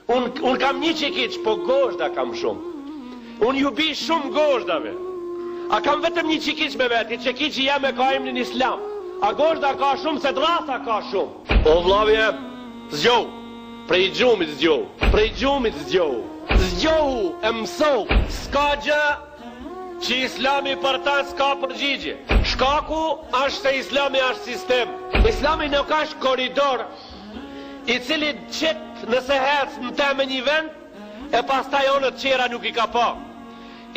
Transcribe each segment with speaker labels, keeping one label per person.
Speaker 1: Unë kam një qikic, po gozhda kam shumë. Unë ju bi shumë gozhdave. A kam vetëm një qikic me veti, qikici jeme ka emrin Islam. A gozhda ka shumë, se drasa ka shumë. O vlavje, zgjohu, prej gjumit zgjohu, prej gjumit zgjohu. Zgjohu, e mësohu, s'ka gjë që Islami për ta s'ka përgjigje. Shkaku është se Islami është sistem. Islami nuk është koridor i cili qëtë nëse hecë në te me një vend, e pas ta jonë të qera nuk i ka pa.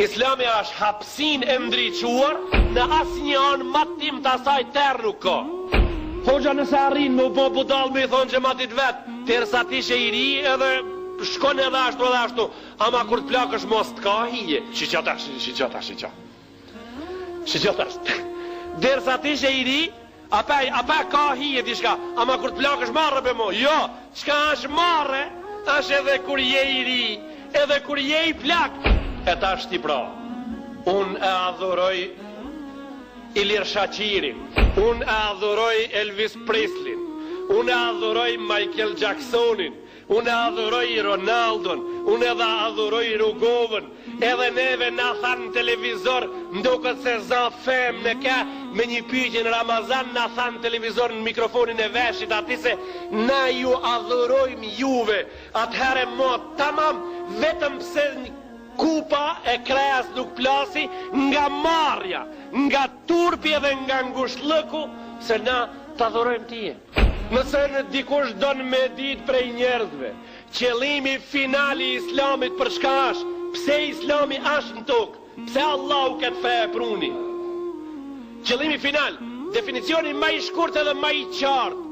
Speaker 1: Islami është hapsin e ndriquar, në asë një anë matim të asaj tërë nuk ka. Hoxha nëse arrin më bo budal me i thonë që matit vetë, tërsa ti që i ri edhe shkon edhe ashtu, ama kur të plak është mos të ka hije. Shqyqata. Dërsa ti që i ri, apa ka hije dishka, ama kur të plak është marrë be mo. Jo, qka është marrë, është edhe kur je i ri, edhe kur je i plak. E ta është i pra. Unë e adhuroj Ilir Shaqirin, unë e adhuroj Elvis Preslin, unë e adhuroj Michael Jacksonin, unë e adhuroj Ronaldon, unë edhe adhuroj Rugovën, edhe neve na thanë në televizor, ndokët se za fem në ka, me një pyetje në Ramazan na thanë në televizor në mikrofonin e veshit, ati se na ju adhurojmë juve, atëhere mo tamam, vetëm pse kupa e kreas nuk plasi nga marja, nga turpi edhe nga ngushtlëku, se na të adhurojmë tije. Nëse në dikush donë me dit prej njerëzve, qëllimi finali i Islamit për shka është, pse Islami është në tokë, pse Allahu këtë fe e pruni. Qëllimi final, definicioni ma i shkurt edhe ma i qartë,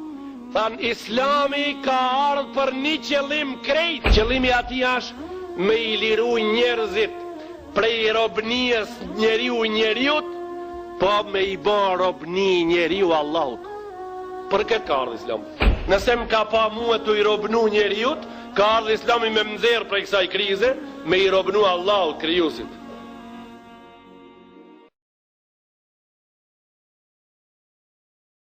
Speaker 1: thanë Islami ka ardhë për një qëllim krejt, qëllimi ati është me i liru njerëzit prej robnijës njeriut, po me i ba robni njeriu Allahut. Për këtë ka ardhë Islami. Nëse më ka pa mua të i robnu njeriut, ka ardhë Islami me mëzirë prej kësaj krize, me i robnu Allahut krijuesit.